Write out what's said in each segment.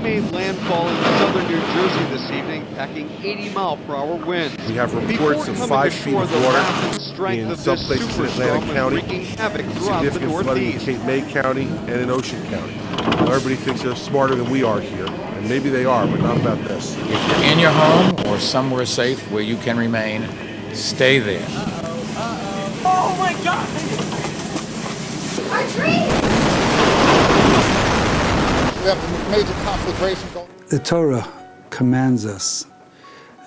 made landfall in southern New Jersey this evening, packing 80-mile-per-hour winds. We have reports of 5 feet of water in some places in Atlantic County, significant flooding in Cape May County and in Ocean County. Now, everybody thinks they're smarter than we are here, and maybe they are, but not about this. If you're in your home or somewhere safe where you can remain, stay there. Oh my God! Our tree! We have a major conflagration going. The Torah commands us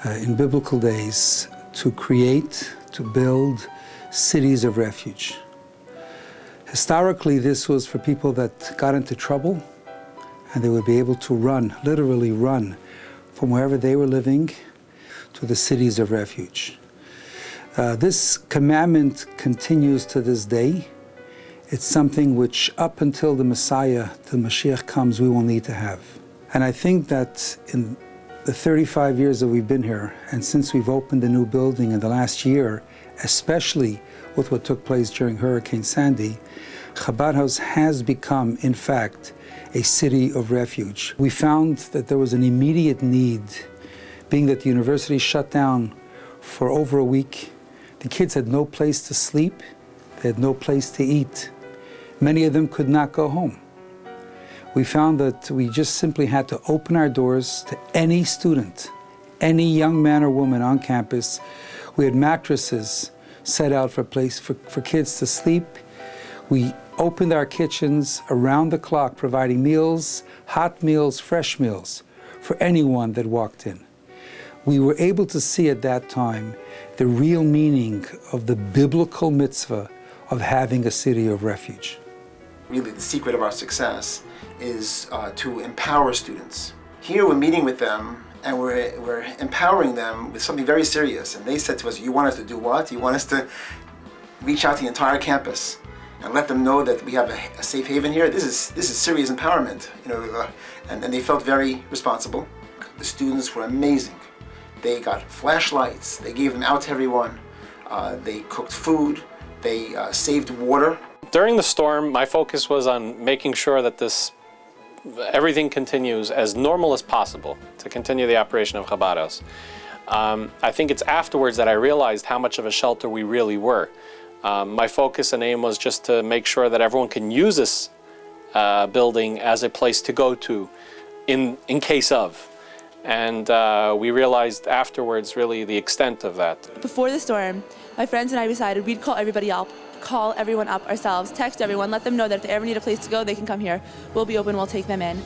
in biblical days to create, to build cities of refuge. Historically, this was for people that got into trouble, and they would be able to run, literally run, from wherever they were living to the cities of refuge. This commandment continues to this day. It's something which, up until the Messiah, the Mashiach comes, we will need to have. And I think that in the 35 years that we've been here, and since we've opened a new building in the last year, especially with what took place during Hurricane Sandy, Chabad House has become, in fact, a city of refuge. We found that there was an immediate need, being that the university shut down for over a week. The kids had no place to sleep, they had no place to eat. Many of them could not go home. We found that we just simply had to open our doors to any student, any young man or woman on campus. We had mattresses set out for kids to sleep. We opened our kitchens around the clock, providing meals, hot meals, fresh meals for anyone that walked in. We were able to see at that time the real meaning of the biblical mitzvah of having a city of refuge. Really, the secret of our success is to empower students. Here we're meeting with them and we're empowering them with something very serious. And they said to us, you want us to do what? You want us to reach out to the entire campus and let them know that we have a safe haven here? This is serious empowerment, and they felt very responsible. The students were amazing. They got flashlights, they gave them out to everyone, they cooked food, they saved water. During the storm, my focus was on making sure that everything continues as normal as possible to continue the operation of Chabad House. I think it's afterwards that I realized how much of a shelter we really were. My focus and aim was just to make sure that everyone can use this building as a place to go to in case of. And we realized afterwards really the extent of that. Before the storm, my friends and I decided we'd call everyone up ourselves, text everyone, let them know that if they ever need a place to go, they can come here. We'll be open, we'll take them in.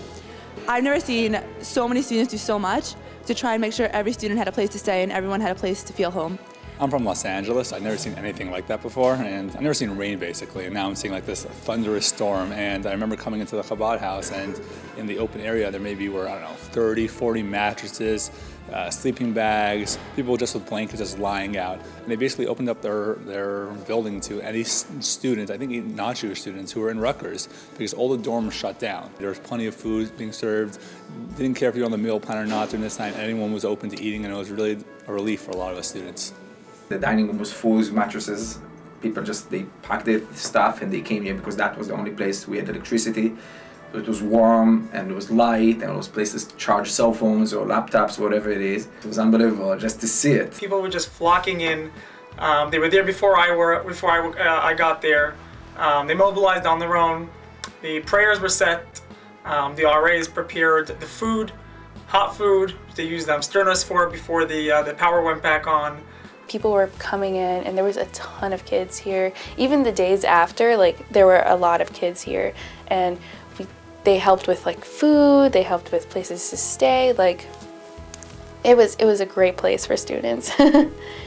I've never seen so many students do so much to try and make sure every student had a place to stay and everyone had a place to feel home. I'm from Los Angeles. I've never seen anything like that before, and I've never seen rain basically, and now I'm seeing like this thunderous storm. And I remember coming into the Chabad House, and in the open area there maybe were, 30, 40 mattresses, sleeping bags, people just with blankets just lying out. And they basically opened up their building to any students, I think even non-Jewish students who were in Rutgers, because all the dorms shut down. There was plenty of food being served. Didn't care if you were on the meal plan or not during this time. Anyone was open to eating, and it was really a relief for a lot of us students. The dining room was full of mattresses. People they packed their stuff and they came here because that was the only place we had electricity. It was warm and it was light and there was places to charge cell phones or laptops, whatever it is. It was unbelievable just to see it. People were just flocking in. They were there before I got there. They mobilized on their own. The prayers were set. The RAs prepared the food, hot food. They used sterners for it before the power went back on. People were coming in and there was a ton of kids here. Even the days after, there were a lot of kids here, and they helped with food, they helped with places to stay. It was a great place for students. A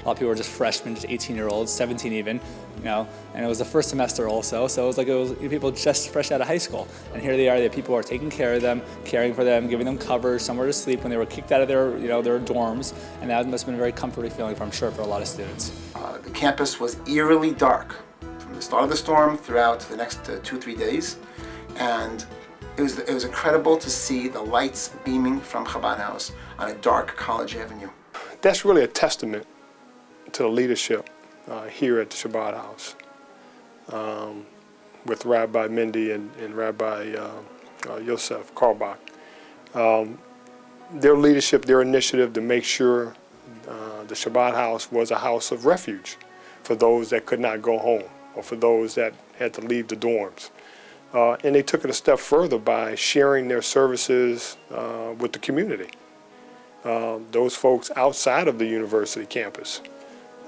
lot of people were just freshmen, just 18-year-olds, 17 even, and it was the first semester also, so it was people just fresh out of high school. And here they are, people are taking care of them, caring for them, giving them cover, somewhere to sleep when they were kicked out of their dorms, and that must have been a very comforting feeling, I'm sure, for a lot of students. The campus was eerily dark from the start of the storm throughout the next 2-3 days, and it was incredible to see the lights beaming from Chabad House on a dark College Avenue. That's really a testament to the leadership here at the Chabad House with Rabbi Mindy and Rabbi Yosef Karbach. Their leadership, their initiative to make sure the Chabad House was a house of refuge for those that could not go home or for those that had to leave the dorms. And they took it a step further by sharing their services with the community, those folks outside of the university campus.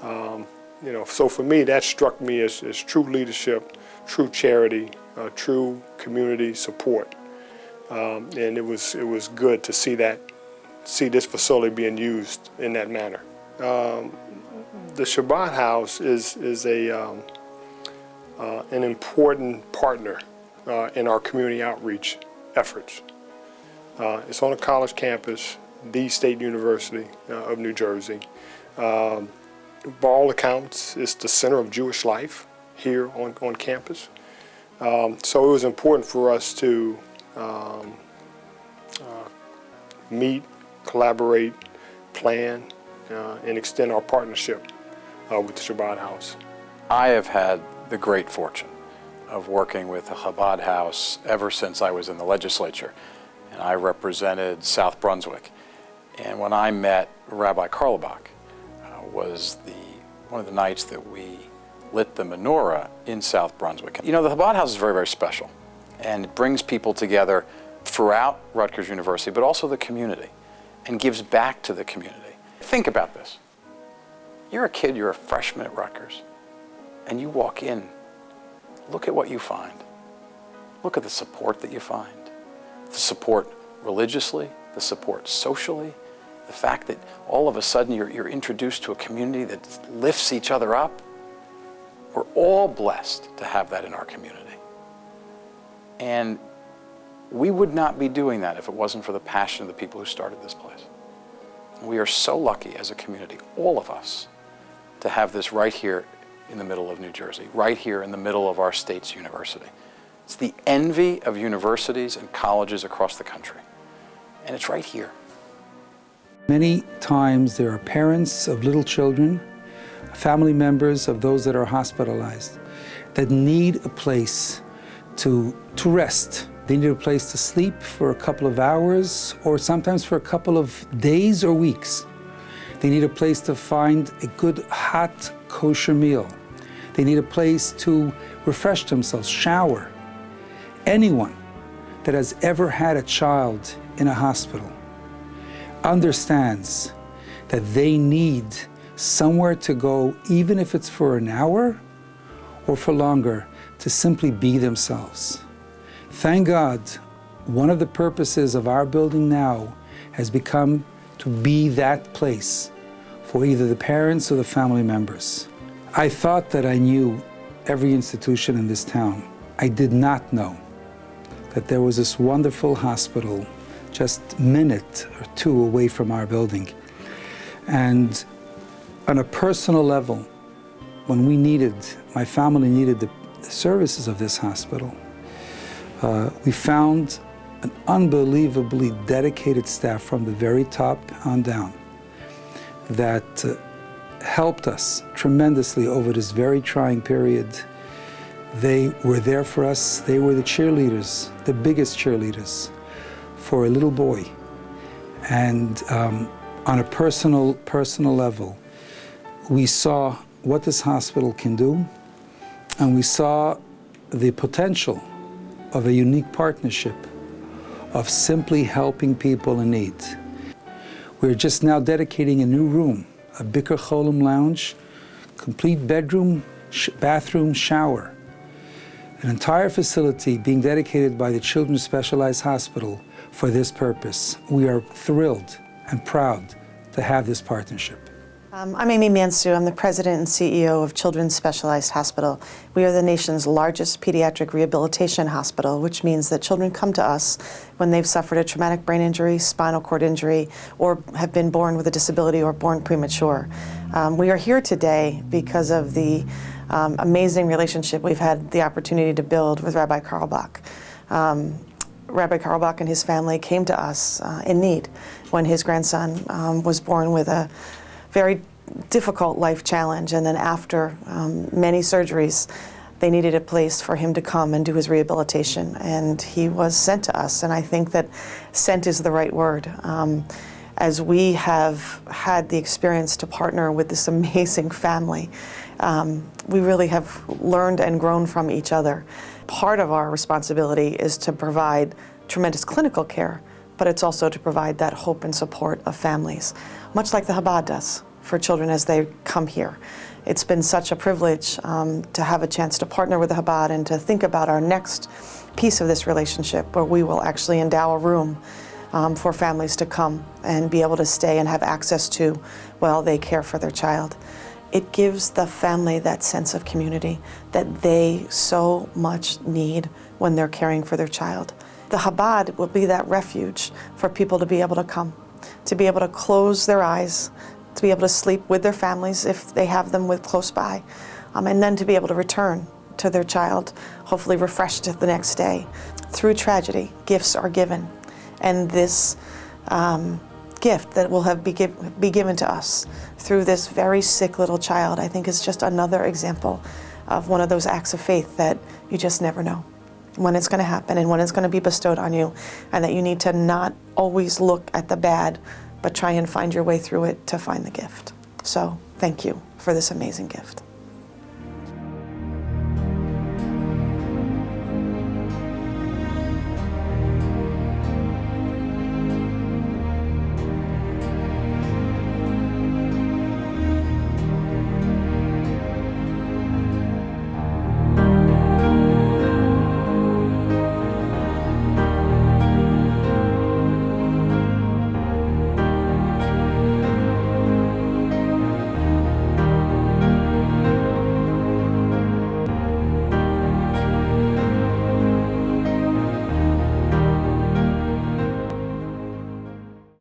So for me, that struck me as true leadership, true charity, true community support. And it was good to see this facility being used in that manner. The Chabad House is an important partner in our community outreach efforts. It's on a college campus, the State University of New Jersey. By all accounts, it's the center of Jewish life here on campus. So it was important for us to meet, collaborate, plan, and extend our partnership with the Chabad House. I have had the great fortune of working with the Chabad House ever since I was in the legislature, and I represented South Brunswick. And when I met Rabbi Karlbach, was one of the nights that we lit the menorah in South Brunswick. You know, the Chabad House is very, very special, and it brings people together throughout Rutgers University, but also the community, and gives back to the community. Think about this. You're a kid, you're a freshman at Rutgers, and you walk in. Look at what you find. Look at the support that you find. The support religiously, the support socially, the fact that all of a sudden you're introduced to a community that lifts each other up. We're all blessed to have that in our community. And we would not be doing that if it wasn't for the passion of the people who started this place. We are so lucky as a community, all of us, to have this right here in the middle of New Jersey, right here in the middle of our state's university. It's the envy of universities and colleges across the country. And it's right here. Many times there are parents of little children, family members of those that are hospitalized, that need a place to rest. They need a place to sleep for a couple of hours, or sometimes for a couple of days or weeks. They need a place to find a good, hot, kosher meal. They need a place to refresh themselves, shower. Anyone that has ever had a child in a hospital understands that they need somewhere to go, even if it's for an hour or for longer, to simply be themselves. Thank God, one of the purposes of our building now has become to be that place for either the parents or the family members. I thought that I knew every institution in this town. I did not know that there was this wonderful hospital just a minute or two away from our building. And on a personal level, when my family needed the services of this hospital, we found an unbelievably dedicated staff from the very top on down that helped us tremendously over this very trying period. They were there for us. They were the cheerleaders, the biggest cheerleaders for a little boy. And on a personal level, we saw what this hospital can do, and we saw the potential of a unique partnership of simply helping people in need. We're just now dedicating a new room, a Bikur Cholim lounge, complete bedroom, bathroom, shower. An entire facility being dedicated by the Children's Specialized Hospital for this purpose. We are thrilled and proud to have this partnership. I'm Amy Mansu. I'm the president and CEO of Children's Specialized Hospital. We are the nation's largest pediatric rehabilitation hospital, which means that children come to us when they've suffered a traumatic brain injury, spinal cord injury, or have been born with a disability or born premature. We are here today because of the amazing relationship we've had the opportunity to build with Rabbi Karlbach. Rabbi Karlbach and his family came to us in need when his grandson was born with a very difficult life challenge, and then after many surgeries, They needed a place for him to come and do his rehabilitation, and he was sent to us, and I think that sent is the right word. As we have had the experience to partner with this amazing family, we really have learned and grown from each other. Part of our responsibility is to provide tremendous clinical care, but it's also to provide that hope and support of families, much like the Chabad does for children as they come here. It's been such a privilege to have a chance to partner with the Chabad and to think about our next piece of this relationship, where we will actually endow a room for families to come and be able to stay and have access to while they care for their child. It gives the family that sense of community that they so much need when they're caring for their child. The Chabad will be that refuge for people to be able to come, to be able to close their eyes, to be able to sleep with their families if they have them with close by, and then to be able to return to their child, hopefully refreshed the next day. Through tragedy, gifts are given, and this gift that will be given to us through this very sick little child, I think, is just another example of one of those acts of faith that you just never know when it's going to happen and when it's going to be bestowed on you, and that you need to not always look at the bad, but try and find your way through it to find the gift. So thank you for this amazing gift.